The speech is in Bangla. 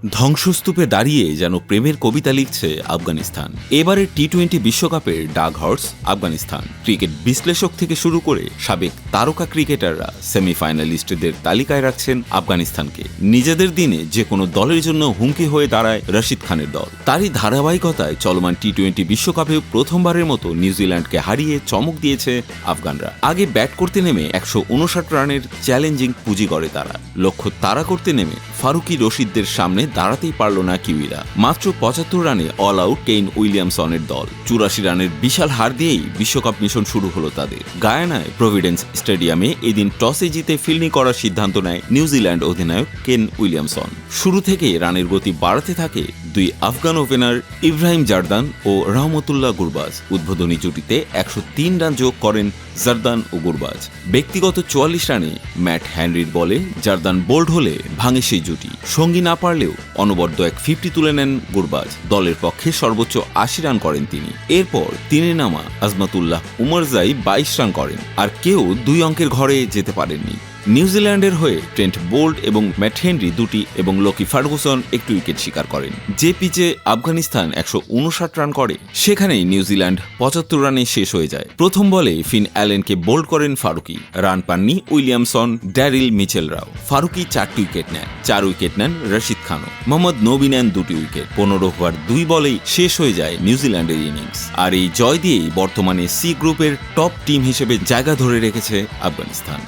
ধ্বংসস্তূপে দাঁড়িয়ে যেন প্রেমের কবিতা লিখছে আফগানিস্তান। এবারের টি-20 বিশ্বকাপের ডার্ক হর্স আফগানিস্তান। ক্রিকেট বিশ্লেষক থেকে শুরু করে সাবেক তারকা ক্রিকেটাররা সেমিফাইনালিস্টদের তালিকায় রাখছেন আফগানিস্তানকে। নিজেদের দিনে যে কোনো দলের জন্য হুমকি হয়ে দাঁড়ায় রশিদ খানের দল। তারই ধারাবাহিকতায় চলমান টি-20 বিশ্বকাপে প্রথমবারের মতো নিউজিল্যান্ডকে হারিয়ে চমক দিয়েছে আফগানরা। আগে ব্যাট করতে নেমে 159 রানের চ্যালেঞ্জিং পুঁজি গড়ে তারা। লক্ষ্য তাড়া করতে নেমে ফারুকি রশিদদের সামনে দাঁড়াতেই পারল না কিউইরা। মাত্র 75 রানে অল আউট কেইন উইলিয়ামসনের দল। 84 রানের বিশাল হার দিয়েই বিশ্বকাপ মিশন শুরু হলো তাদের। গায়ানায় প্রভিডেন্স স্টেডিয়ামে এদিন টসে জিতে ফিল্ডিং করার সিদ্ধান্ত নেয় নিউজিল্যান্ড অধিনায়ক কেন উইলিয়ামসন। শুরু থেকে রানের গতি বাড়াতে থাকে দুই আফগান ওপেনার ইব্রাহিম জারদান ও রহমতুল্লাহ গুরবাজ। উদ্বোধনী জুটিতে 103 রান যোগ করেন জারদান ও গুরবাজ। ব্যক্তিগত 44 রানে ম্যাট হেনরির বলে জারদান বোল্ড হলে ভাঙে সেই জুটি। সঙ্গী না পারলেও অনবদ্য এক 50 তুলে নেন গুরবাজ। দলের পক্ষে সর্বোচ্চ 80 রান করেন তিনি। এরপর তিনে নামা আজমাতুল্লাহ উমরজাই 22 রান করেন। আর কেউ 2 অঙ্কের ঘরে যেতে পারেননি। নিউজিল্যান্ডের হয়ে ট্রেন্ট বোল্ট এবং ম্যাট হেনরি দুটি এবং লকি ফার্গুসন একটু উইকেট শিকার করেন। যে পিচে আফগানিস্তান 159 রান করে সেখানেই নিউজিল্যান্ড 75 রানে শেষ হয়ে যায়। প্রথম বলে ফিন অ্যালেনকে বোল্ড করেন ফারুকি। রান পাননি উইলিয়ামসন, ড্যারিল মিচেলরাও। ফারুকি 4টি উইকেট নেন। 4 উইকেট নেন রশিদ খানও। মোহাম্মদ নবী নেন 2টি উইকেট। 15 ওভার 2 বলেই শেষ হয়ে যায় নিউজিল্যান্ডের ইনিংস। আর এই জয় দিয়েই বর্তমানে সি গ্রুপের টপ টিম হিসেবে জায়গা ধরে রেখেছে আফগানিস্তান।